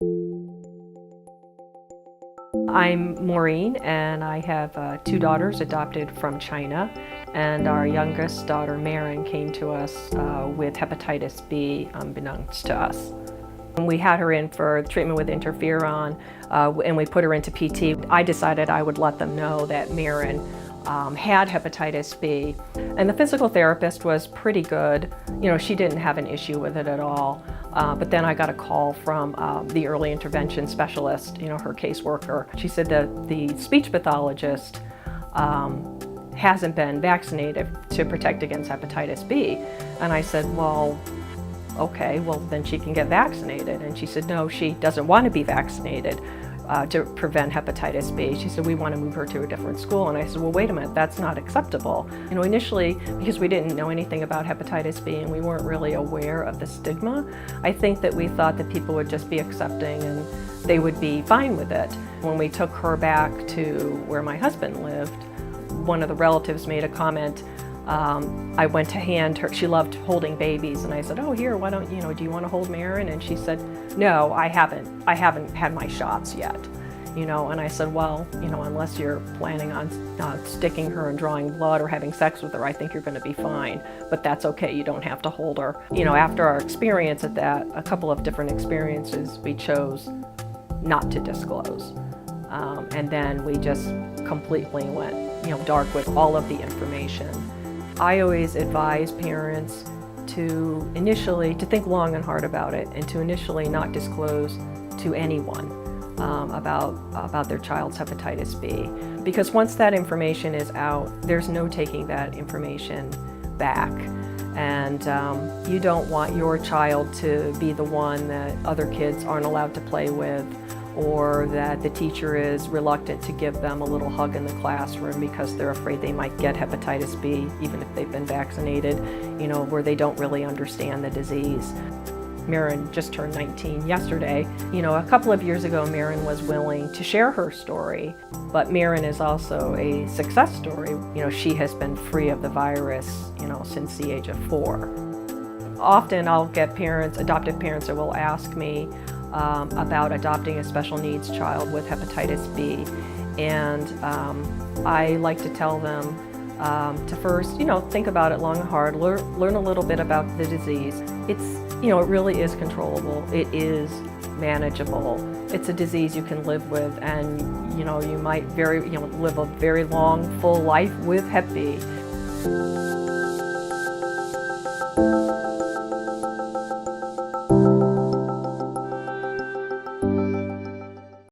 I'm Maureen, and I have two daughters adopted from China, and our youngest daughter, Maureen, came to us with hepatitis B unbeknownst to us. We had her in for treatment with interferon, and we put her into PT. I decided I would let them know that Maureen had hepatitis B, and the physical therapist was pretty good. You know, she didn't have an issue with it at all. But then I got a call from the early intervention specialist, you know, her caseworker. She said that the speech pathologist hasn't been vaccinated to protect against hepatitis B. And I said, well, okay, well then she can get vaccinated. And she said, no, she doesn't want to be vaccinated to prevent hepatitis B. She said, we want to move her to a different school. And I said, well, wait a minute, that's not acceptable. You know, initially, because we didn't know anything about hepatitis B and we weren't really aware of the stigma, I think that we thought that people would just be accepting and they would be fine with it. When we took her back to where my husband lived, one of the relatives made a comment. I went to hand her, she loved holding babies, and I said, oh, here, why don't, you know, do you want to hold Maureen? And she said, no, I haven't had my shots yet, you know. And I said, well, you know, unless you're planning on sticking her and drawing blood or having sex with her, I think you're going to be fine, but that's okay, you don't have to hold her. You know, after our experience at that, a couple of different experiences, we chose not to disclose. And then we just completely went, you know, dark with all of the information. I always advise parents to think long and hard about it, and to initially not disclose to anyone about their child's hepatitis B. Because once that information is out, there's no taking that information back. And you don't want your child to be the one that other kids aren't allowed to play with, or that the teacher is reluctant to give them a little hug in the classroom because they're afraid they might get hepatitis B, even if they've been vaccinated, you know, where they don't really understand the disease. Maureen just turned 19 yesterday. You know, a couple of years ago, Maureen was willing to share her story, but Maureen is also a success story. You know, she has been free of the virus, you know, since the age of 4. Often I'll get adoptive parents that will ask me about adopting a special needs child with hepatitis B. And I like to tell them to first, you know, think about it long and hard, learn a little bit about the disease. It's, you know, it really is controllable. It is manageable. It's a disease you can live with, and, you know, you might live a very long, full life with Hep B.